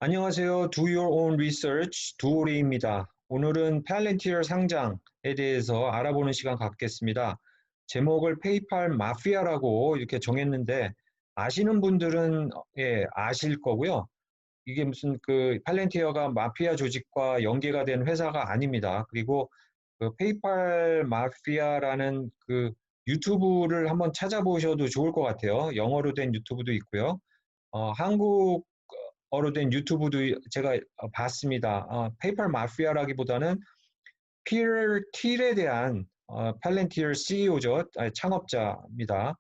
안녕하세요. Do Your Own Research 두오리입니다. 오늘은 팔렌티어 상장에 대해서 알아보는 시간 갖겠습니다. 제목을 페이팔 마피아라고 이렇게 정했는데 아시는 분들은 아실 거고요. 이게 무슨 그 팔렌티어가 마피아 조직과 연계가 된 회사가 아닙니다. 그리고 그 페이팔 마피아라는 그 유튜브를 한번 찾아보셔도 좋을 것 같아요. 영어로 된 유튜브도 있고요. 한국어로 된 유튜브도 제가 봤습니다. 페이팔 마피아라기보다는 피터 틸에 대한 팔렌티어 CEO죠. 창업자입니다.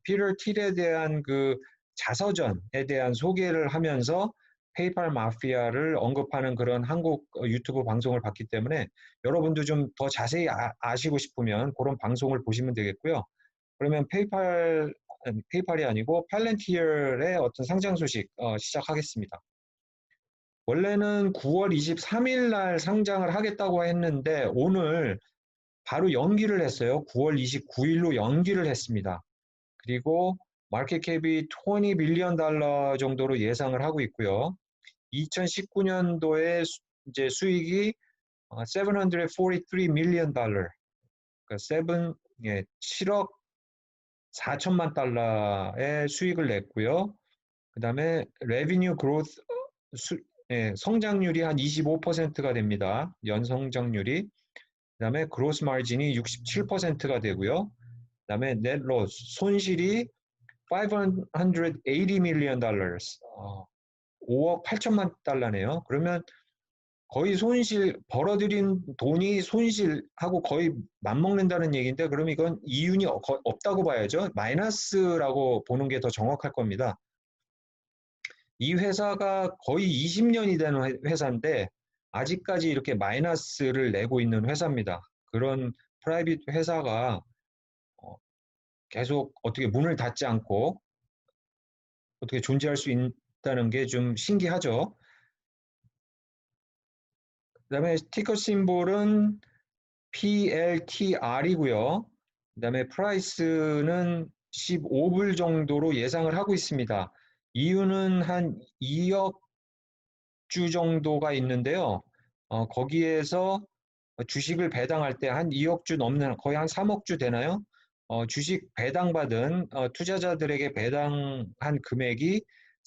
피터 틸에 대한 그 자서전에 대한 소개를 하면서 페이팔 마피아를 언급하는 그런 한국 유튜브 방송을 봤기 때문에 여러분도 좀 더 자세히 아시고 싶으면 그런 방송을 보시면 되겠고요. 그러면 페이팔이 아니고 팔렌티어의 어떤 상장 소식 시작하겠습니다. 원래는 9월 23일 날 상장을 하겠다고 했는데 오늘 바로 연기를 했어요. 9월 29일로 연기를 했습니다. 그리고 마켓 캡이 20 빌리언 달러 정도로 예상을 하고 있고요. 2019년도에 이제 수익이 743 밀리언 달러, 그러니까 7억 4천만 달러의 수익을 냈고요. 그 다음에 레비뉴 그로스 성장률이 한 25%가 됩니다. 연성장률이. 그 다음에 그로스 마진이 67%가 되고요. 그 다음에 넷 로스 손실이 580 밀리언 달러, 5억 8천만 달러네요. 그러면 거의 벌어들인 돈이 손실하고 거의 맞먹는다는 얘기인데, 그럼 이건 이윤이 없다고 봐야죠. 마이너스라고 보는 게 더 정확할 겁니다. 이 회사가 거의 20년이 되는 회사인데 아직까지 이렇게 마이너스를 내고 있는 회사입니다. 그런 프라이빗 회사가 계속 어떻게 문을 닫지 않고 어떻게 존재할 수 있다는 게 좀 신기하죠. 그다음에 티커 심볼은 PLTR이고요. 그다음에 프라이스는 15불 정도로 예상을 하고 있습니다. 이유는 한 2억 주 정도가 있는데요. 거기에서 주식을 배당할 때 한 2억 주 넘는 거의 한 3억 주 되나요? 주식 배당받은 투자자들에게 배당한 금액이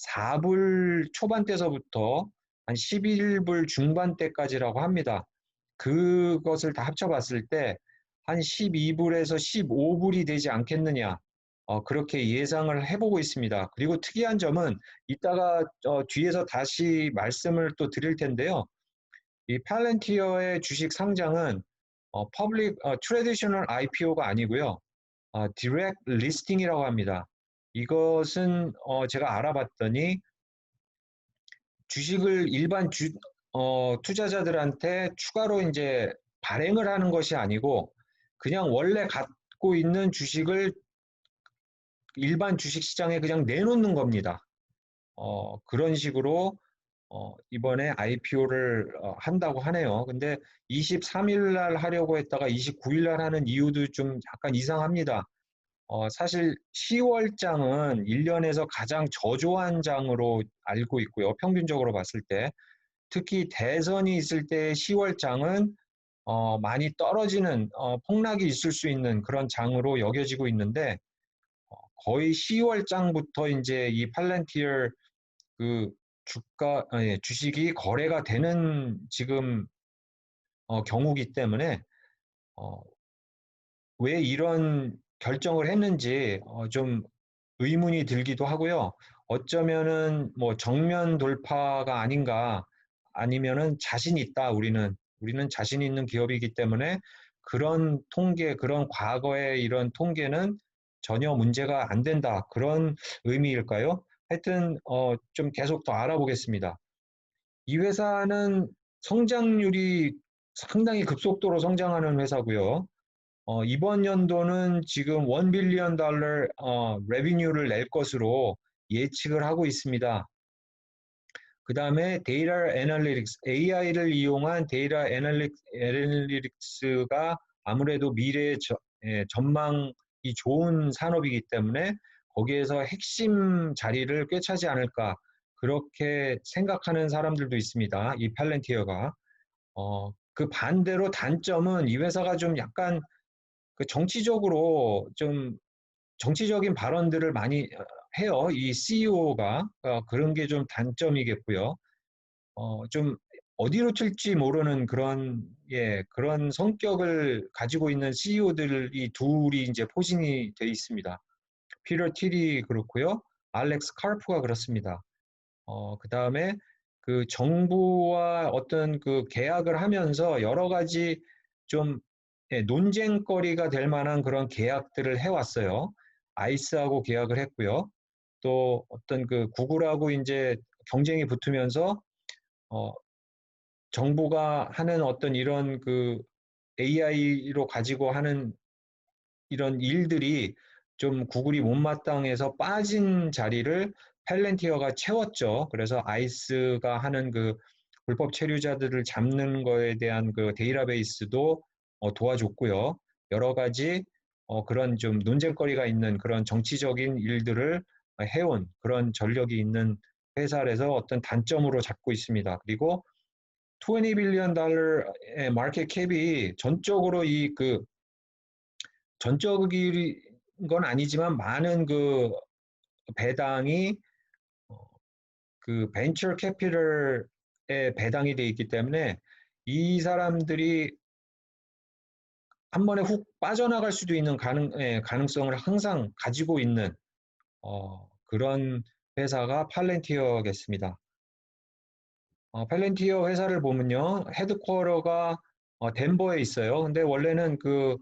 4불 초반대서부터 한 11불 중반대까지라고 합니다. 그것을 다 합쳐봤을 때 한 12불에서 15불이 되지 않겠느냐, 그렇게 예상을 해보고 있습니다. 그리고 특이한 점은 이따가 뒤에서 다시 말씀을 또 드릴 텐데요. 이 팔렌티어의 주식 상장은 트레디셔널 IPO가 아니고요. 디렉트 리스팅이라고 합니다. 이것은 제가 알아봤더니 주식을 일반 투자자들한테 추가로 이제 발행을 하는 것이 아니고 그냥 원래 갖고 있는 주식을 일반 주식 시장에 그냥 내놓는 겁니다. 그런 식으로 이번에 IPO를 한다고 하네요. 근데 23일 날 하려고 했다가 29일 날 하는 이유도 좀 약간 이상합니다. 사실 10월장은 1년에서 가장 저조한 장으로 알고 있고요. 평균적으로 봤을 때. 특히 대선이 있을 때 10월장은 많이 떨어지는 폭락이 있을 수 있는 그런 장으로 여겨지고 있는데 거의 10월장부터 이제 이 팔렌티어 그 주식이 거래가 되는 지금 경우기 때문에 어, 왜 이런 결정을 했는지 좀 의문이 들기도 하고요. 어쩌면은 뭐 정면 돌파가 아닌가, 아니면은 자신 있다. 우리는 자신 있는 기업이기 때문에 그런 그런 과거의 이런 통계는 전혀 문제가 안 된다. 그런 의미일까요? 하여튼 좀 계속 더 알아보겠습니다. 이 회사는 성장률이 상당히 급속도로 성장하는 회사고요. 이번 연도는 지금 1 빌리언 달러 레비뉴를 낼 것으로 예측을 하고 있습니다. 그 다음에 데이터 애널리틱스, AI를 이용한 데이터 애널리틱스가 아무래도 미래의 전망이 좋은 산업이기 때문에 거기에서 핵심 자리를 꿰차지 않을까, 그렇게 생각하는 사람들도 있습니다. 이 팔렌티어가. 그 반대로 단점은 이 회사가 좀 약간 그 정치적으로 좀 정치적인 발언들을 많이 해요. 이 CEO가. 그런 게 좀 단점이겠고요. 좀 어디로 튈지 모르는 그런, 예, 그런 성격을 가지고 있는 CEO들이 둘이 이제 포진이 돼 있습니다. 피터 틸이 그렇고요. 알렉스 카르프가 그렇습니다. 그 다음에 그 정부와 어떤 그 계약을 하면서 여러 가지 좀, 예, 논쟁거리가 될 만한 그런 계약들을 해왔어요. 아이스하고 계약을 했고요. 또 어떤 그 구글하고 이제 경쟁이 붙으면서 어, 정부가 하는 어떤 이런 그 AI로 가지고 하는 이런 일들이 좀 구글이 못마땅해서 빠진 자리를 팔렌티어가 채웠죠. 그래서 아이스가 하는 그 불법 체류자들을 잡는 거에 대한 그 데이터베이스도 도와줬고요. 여러 가지 그런 좀 논쟁거리가 있는 그런 정치적인 일들을 해온 그런 전력이 있는 회사라서 어떤 단점으로 잡고 있습니다. 그리고 20 빌리언 달러의 마켓 캡이 전적으로 이 그 전적인 건 아니지만 많은 그 배당이 그 벤처 캐피털에 배당이 돼 있기 때문에 이 사람들이 한 번에 훅 빠져나갈 수도 있는 가능성을 항상 가지고 있는 그런 회사가 팔렌티어겠습니다. 팔렌티어 회사를 보면요, 헤드쿼터가 덴버에 있어요. 근데 원래는 그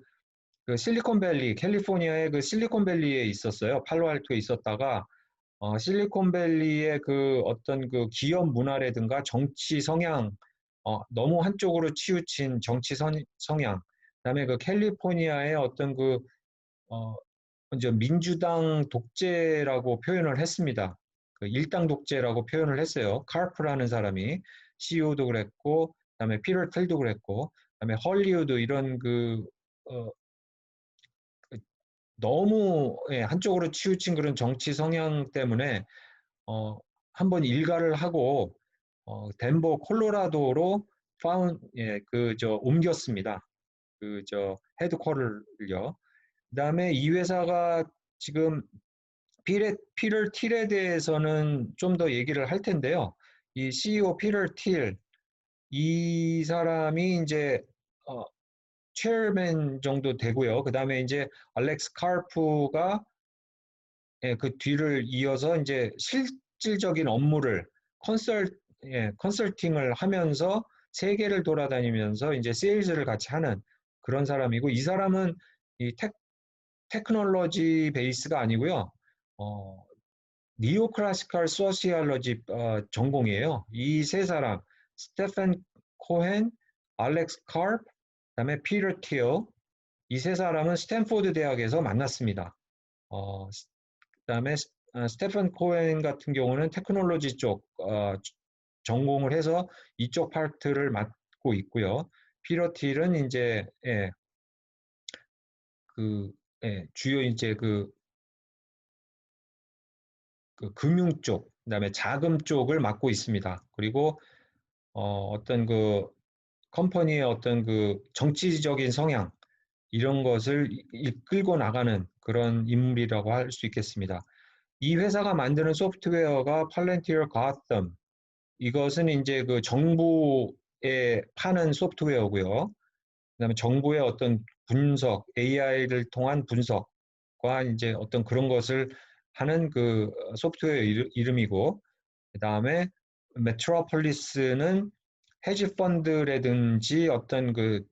실리콘밸리, 캘리포니아의 그 실리콘밸리에 있었어요. 팔로알토에 있었다가 실리콘밸리의 그 어떤 그 기업 문화라든가 정치 성향, 너무 한쪽으로 치우친 정치 성향, 그다음에 그 캘리포니아의 어떤 그 이제 민주당 독재라고 표현을 했습니다. 그 일당 독재라고 표현을 했어요. 카르프라는 사람이 CEO도 그랬고, 그다음에 피터 틸도 그랬고, 그다음에 헐리우드 이런 어, 너무, 예, 한쪽으로 치우친 그런 정치 성향 때문에 어, 한번 일가를 하고 덴버 콜로라도로 예, 옮겼습니다. 헤드쿼터를요. 그다음에 이 회사가 지금 피터 틸에 대해서는 좀 더 얘기를 할 텐데요. 이 CEO 피터 틸, 이 사람이 이제 어, 체어맨 정도 되고요. 그다음에 이제 알렉스 카르프가, 예, 그 뒤를 이어서 이제 실질적인 업무를 컨설팅을 하면서 세계를 돌아다니면서 이제 세일즈를 같이 하는 그런 사람이고, 이 사람은 이 테크놀로지 베이스가 아니고요. 어, 니오클래시컬 소시올로지 전공이에요. 이 세 사람, 스테판 코헨, 알렉스 카르프, 그다음에 피터 틸, 이 세 사람은 스탠포드 대학에서 만났습니다. 어, 그다음에 스테판 코엔 같은 경우는 테크놀로지 쪽 전공을 해서 이쪽 파트를 맡고 있고요. 피터 틸은 이제, 예, 그, 예, 주요 이제 그 금융 쪽, 그다음에 자금 쪽을 맡고 있습니다. 그리고 어떤 그 컴퍼니의 어떤 그 정치적인 성향 이런 것을 이끌고 나가는 그런 인물이라고 할 수 있겠습니다. 이 회사가 만드는 소프트웨어가 팔렌티어 가텀, 이것은 이제 그 정부에 파는 소프트웨어고요. 그다음에 정부의 어떤 분석, AI를 통한 분석과 이제 어떤 그런 것을 하는 그 소프트웨어 이름이고, 그다음에 메트로폴리스는 헤지 펀드라든지 어떤 그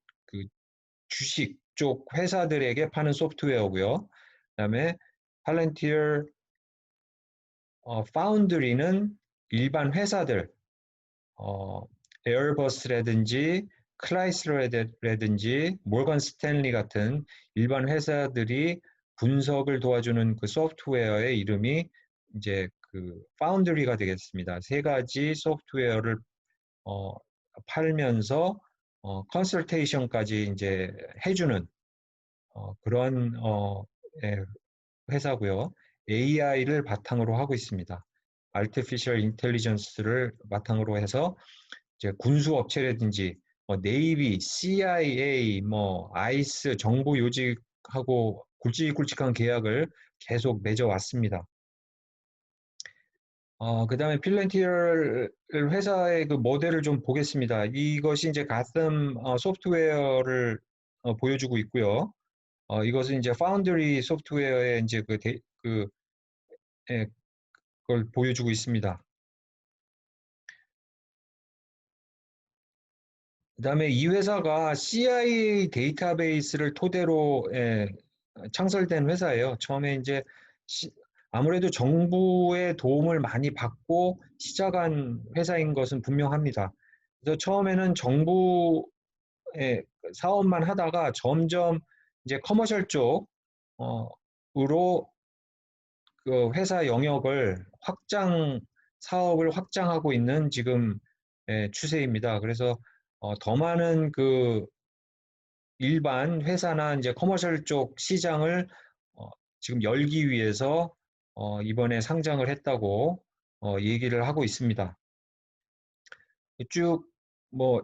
주식 쪽 회사들에게 파는 소프트웨어고요. 그다음에 팔렌티어 파운드리는 일반 회사들, 어, 에어버스라든지 클라이슬러라든지 모건 스탠리 같은 일반 회사들이 분석을 도와주는 그 소프트웨어의 이름이 이제 그 파운드리가 되겠습니다. 세 가지 소프트웨어를 어, 팔면서 컨설테이션까지 이제 해주는 그런 예, 회사고요. AI를 바탕으로 하고 있습니다. artificial intelligence를 바탕으로 해서 이제 군수 업체라든지 네이비, CIA, 아이스 정부 요직하고 굵직굵직한 계약을 계속 맺어왔습니다. 그다음에 필런티어 회사의 그 모델을 좀 보겠습니다. 이것이 이제 가슴 소프트웨어를 보여주고 있고요. 이것은 이제 파운드리 소프트웨어의 이제 예, 그걸 보여주고 있습니다. 그다음에 이 회사가 CIA 데이터베이스를 토대로 창설된 회사예요. 처음에 이제 아무래도 정부의 도움을 많이 받고 시작한 회사인 것은 분명합니다. 그래서 처음에는 정부의 사업만 하다가 점점 이제 커머셜 쪽으로 그 회사 영역을 사업을 확장하고 있는 지금 추세입니다. 그래서 더 많은 그 일반 회사나 이제 커머셜 쪽 시장을 지금 열기 위해서 이번에 상장을 했다고 얘기를 하고 있습니다. 쭉 뭐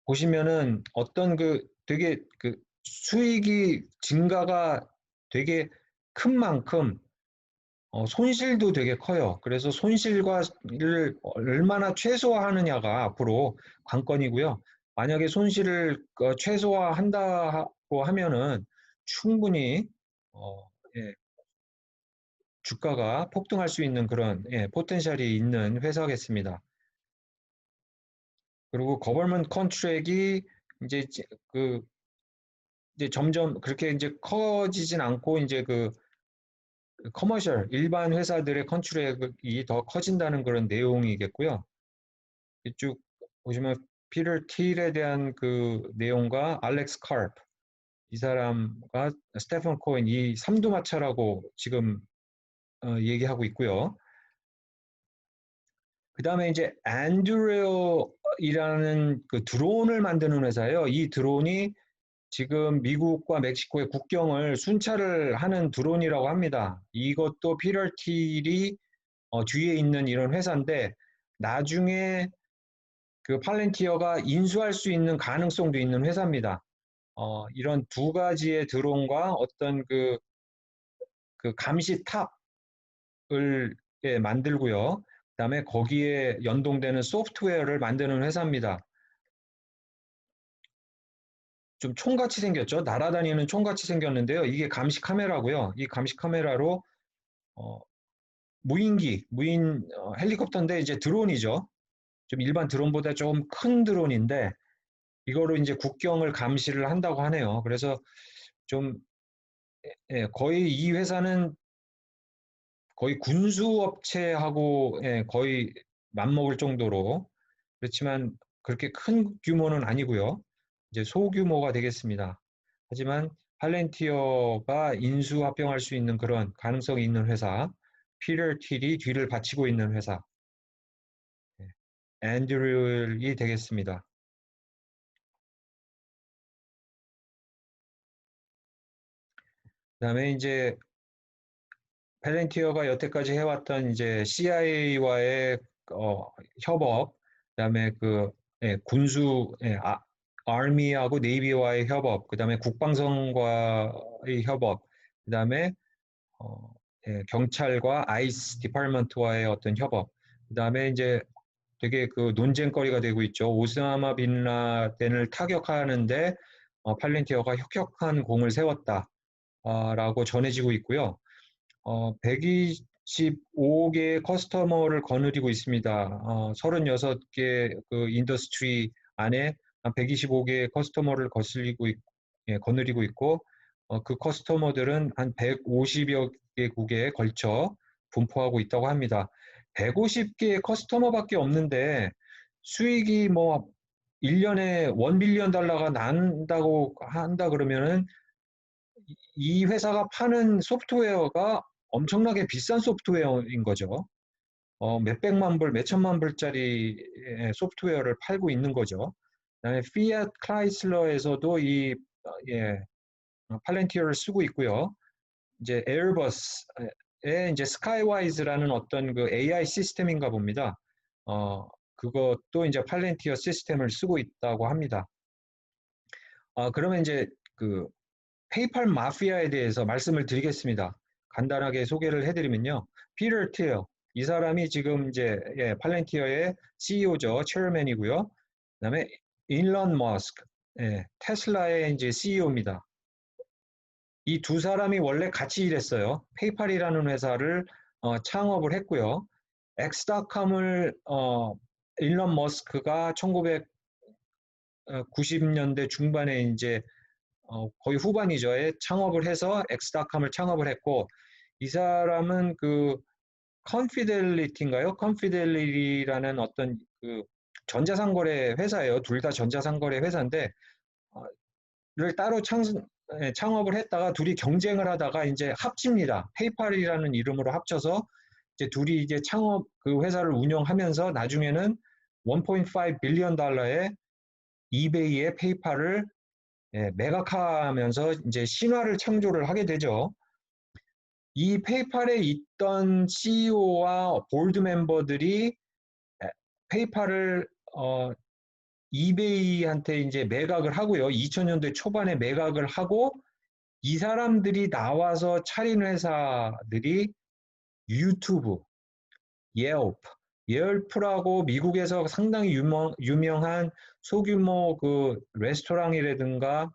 보시면은 어떤 그 되게 그 수익이 증가가 되게 큰 만큼 손실도 되게 커요. 그래서 손실을 얼마나 최소화하느냐가 앞으로 관건이고요. 만약에 손실을 최소화한다고 하면은 충분히 예, 주가가 폭등할 수 있는 그런 포텐셜이 있는 회사겠습니다. 그리고 거버먼트 컨트랙이 이제 그 이제 점점 그렇게 이제 커지진 않고 이제 그 커머셜 일반 회사들의 컨트랙이 더 커진다는 그런 내용이겠고요. 이쪽 보시면 피터 틸에 대한 그 내용과 알렉스 카프 이 사람과 스테판 코엔 이 삼두마차라고 지금 얘기하고 있고요. 그 다음에 이제 앤드레어이라는 그 드론을 만드는 회사예요. 이 드론이 지금 미국과 멕시코의 국경을 순찰을 하는 드론이라고 합니다. 이것도 피터 틸이 뒤에 있는 이런 회사인데 나중에 그 팔렌티어가 인수할 수 있는 가능성도 있는 회사입니다. 이런 두 가지의 드론과 어떤 그 감시 탑을 만들고요. 그다음에 거기에 연동되는 소프트웨어를 만드는 회사입니다. 좀 총같이 생겼죠. 날아다니는 총같이 생겼는데요. 이게 감시 카메라고요. 이 감시 카메라로 어, 무인 헬리콥터인데 이제 드론이죠. 좀 일반 드론보다 좀 큰 드론인데 이거로 이제 국경을 감시를 한다고 하네요. 그래서 좀 거의 이 회사는 거의 군수업체하고 거의 맞먹을 정도로 그렇지만 그렇게 큰 규모는 아니고요. 이제 소규모가 되겠습니다. 하지만 팔렌티어가 인수합병할 수 있는 그런 가능성이 있는 회사, 피터 틸이 뒤를 바치고 있는 회사, 앤드류이 되겠습니다. 그다음에 이제 팔렌티어가 여태까지 해왔던 이제 CIA와의 협업, 그다음에 군수 아미하고 네이비와의 협업, 그다음에 국방성과의 협업, 그다음에 경찰과 아이스 디파트먼트와의 어떤 협업, 그다음에 이제 되게 그 논쟁거리가 되고 있죠. 오사마 빈 라덴을 타격하는데 팔렌티어가 혁혁한 공을 세웠다라고 전해지고 있고요. 125개의 커스터머를 거느리고 있습니다. 36개 그 인더스트리 안에 125개의 커스터머를 거느리고 있고, 그 커스터머들은 한 150여 개국에 걸쳐 분포하고 있다고 합니다. 150개의 커스터머밖에 없는데 수익이 뭐 1년에 1빌리언 달러가 난다고 한다 그러면은 이 회사가 파는 소프트웨어가 엄청나게 비싼 소프트웨어인 거죠. 몇백만 불, 몇천만 불짜리 소프트웨어를 팔고 있는 거죠. 그다음에 피앗 크라이슬러에서도 팔렌티어를 쓰고 있고요. 이제 에어버스 이제 스카이와이즈라는 어떤 그 AI 시스템인가 봅니다. 그것도 이제 팔렌티어 시스템을 쓰고 있다고 합니다. 그러면 이제 그 페이팔 마피아에 대해서 말씀을 드리겠습니다. 간단하게 소개를 해드리면요. 피터 틸, 이 사람이 지금 이제 팔렌티어의 CEO죠. 체어맨이고요. 그다음에 일론 머스크, 테슬라의 이제 CEO입니다. 이 두 사람이 원래 같이 일했어요. 페이팔이라는 회사를 창업을 했고요. 엑스닷컴을 일론 머스크가 1990년대 중반에 이제 거의 후반이죠. 창업을 해서 엑스닷컴을 창업을 했고, 이 사람은 그 컨피델리티인가요? 컨피델리티라는 어떤 그 전자상거래 회사예요. 둘 다 전자상거래 회사인데 를 따로 창업을 했다가 둘이 경쟁을 하다가 이제 합칩니다. 페이팔이라는 이름으로 합쳐서 이제 둘이 이제 창업 그 회사를 운영하면서 나중에는 1.5 빌리언 달러의 이베이의 페이팔을 매각하면서 이제 신화를 창조를 하게 되죠. 이 페이팔에 있던 CEO와 보드 멤버들이 페이팔을 이베이한테 이제 매각을 하고요. 2000년대 초반에 매각을 하고 이 사람들이 나와서 차린 회사들이 유튜브, 예얼프라고 미국에서 상당히 유명한 소규모 그 레스토랑이라든가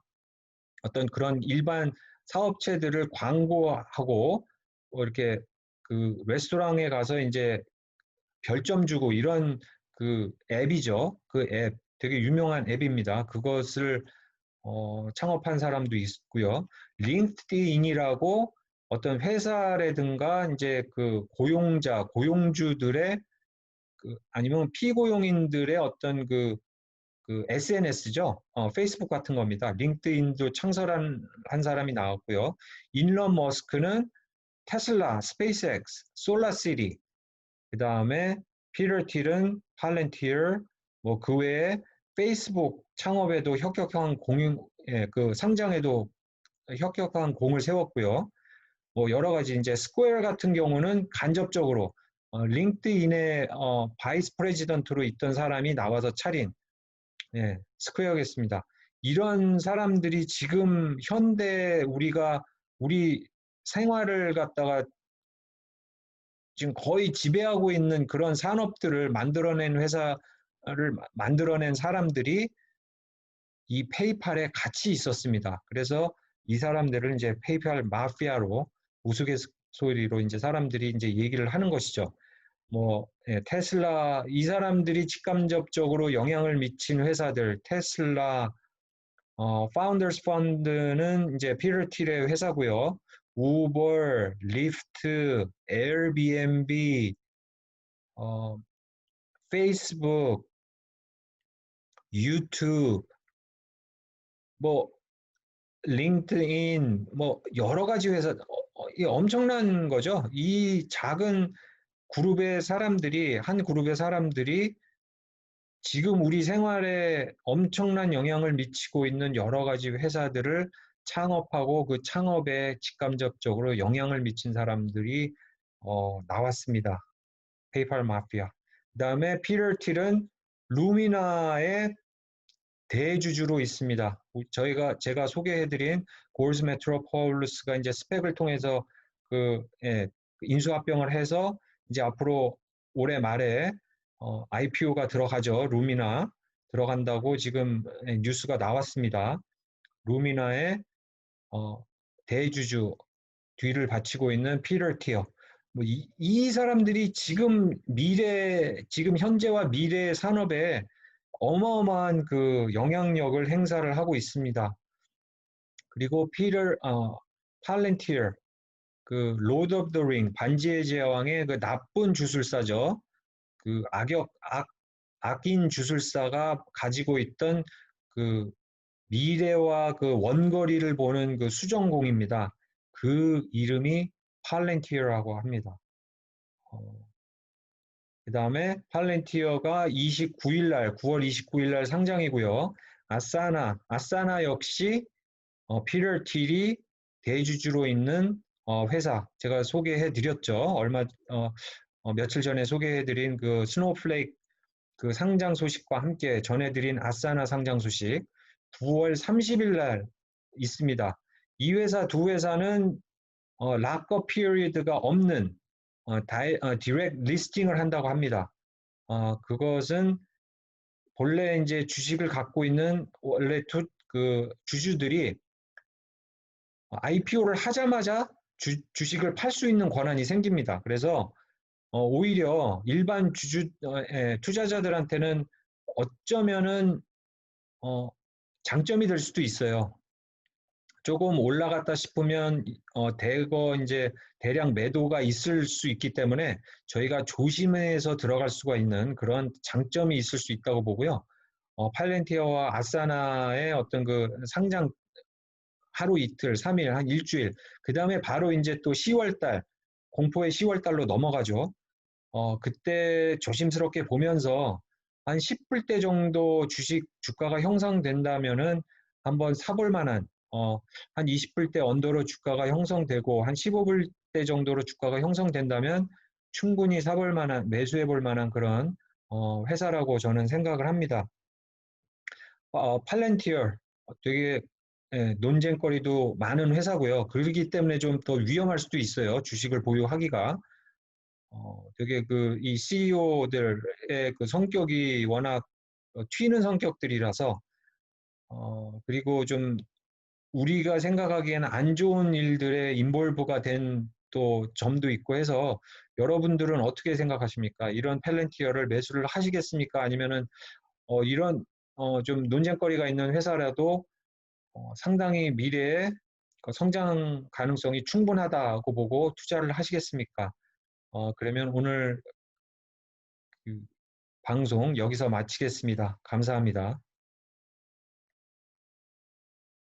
어떤 그런 일반 사업체들을 광고하고 이렇게 그 레스토랑에 가서 이제 별점 주고 이런 그 앱이죠. 그 앱 되게 유명한 앱입니다. 그것을 창업한 사람도 있고요. 링크드인이라고 어떤 회사라든가 이제 그 고용주들의 아니면 피고용인들의 어떤 그 SNS죠. 페이스북 같은 겁니다. 링크드인도 창설한 한 사람이 나왔고요. 일론 머스크는 테슬라, 스페이스X, 솔라시티, 그 다음에 피터 틸은 팔렌티어, 뭐 그 외에 페이스북 창업에도 혁혁한 그 상장에도 혁혁한 공을 세웠고요. 뭐 여러 가지 이제 스퀘어 같은 경우는 간접적으로 링크드인의 바이스 프레지던트로 있던 사람이 나와서 차린 스퀘어겠습니다. 이런 사람들이 지금 현대 우리 생활을 갖다가 지금 거의 지배하고 있는 그런 산업들을 만들어낸 회사를 만들어낸 사람들이 이 페이팔에 같이 있었습니다. 그래서 이 사람들을 이제 페이팔 마피아로 우스갯소리로 이제 사람들이 이제 얘기를 하는 것이죠. 뭐 테슬라 이 사람들이 직간접적으로 영향을 미친 회사들 테슬라 파운더스 펀드는 이제 피터 틸의 회사고요. 우버, 리프트, 에어비앤비, 페이스북, 유튜브, 뭐 링크드인, 뭐 여러 가지 회사 이 엄청난 거죠. 이 작은 한 그룹의 사람들이 지금 우리 생활에 엄청난 영향을 미치고 있는 여러 가지 회사들을 창업하고 그 창업에 직간접적으로 영향을 미친 사람들이 나왔습니다. 페이팔 마피아. 그다음에 피터 틸은 루미나의 대주주로 있습니다. 제가 소개해드린 골스 메트로폴리스가 이제 스펙을 통해서 인수합병을 해서 이제 앞으로 올해 말에 IPO가 들어가죠. 루미나 들어간다고 지금 뉴스가 나왔습니다. 루미나의 대주주 뒤를 바치고 있는 피터 틸. 이 사람들이 지금 현재와 미래의 산업에 어마어마한 그 영향력을 행사를 하고 있습니다. 그리고 팔렌티어, 그 로드 오브 더 링, 반지의 제왕의 그 나쁜 주술사죠. 그 악인 주술사가 가지고 있던 그 미래와 그 원거리를 보는 그 수정공입니다. 그 이름이 팔렌티어라고 합니다. 그 다음에 팔렌티어가 9월 29일 날 상장이고요. 아싸나 역시 피터 틸이 대주주로 있는 회사 제가 소개해 드렸죠. 며칠 전에 소개해 드린 그 스노우플레이크 그 상장 소식과 함께 전해드린 아사나 상장 소식 9월 30일 날 있습니다. 이 회사 두 회사는 락업 피리드가 없는 디렉트 리스팅을 한다고 합니다. 그것은 본래 이제 주식을 갖고 있는 원래 그 주주들이 IPO를 하자마자 주식을 팔 수 있는 권한이 생깁니다. 그래서 오히려 일반 투자자들한테는 어쩌면은 장점이 될 수도 있어요. 조금 올라갔다 싶으면 이제 대량 매도가 있을 수 있기 때문에 저희가 조심해서 들어갈 수가 있는 그런 장점이 있을 수 있다고 보고요. 팔렌티어와 아사나의 어떤 그 상장 하루 이틀, 3일, 한 일주일, 그 다음에 바로 이제 또 10월 달, 공포의 10월 달로 넘어가죠. 그때 조심스럽게 보면서 한 10불대 정도 주가가 형성된다면은 한번 사볼 만한, 한 20불대 언더로 주가가 형성되고 한 15불대 정도로 주가가 형성된다면 충분히 사볼 만한, 매수해 볼 만한 그런 회사라고 저는 생각을 합니다. 팔렌티어 되게 논쟁거리도 많은 회사고요. 그렇기 때문에 좀 더 위험할 수도 있어요. 주식을 보유하기가. 되게 이 CEO들의 그 성격이 워낙 튀는 성격들이라서, 그리고 좀 우리가 생각하기에는 안 좋은 일들에 인볼브가 된 또 점도 있고 해서 여러분들은 어떻게 생각하십니까? 이런 펠렌티어를 매수를 하시겠습니까? 아니면은 이런 좀 논쟁거리가 있는 회사라도 상당히 미래에 그 성장 가능성이 충분하다고 보고 투자를 하시겠습니까? 그러면 오늘 그 방송 여기서 마치겠습니다. 감사합니다.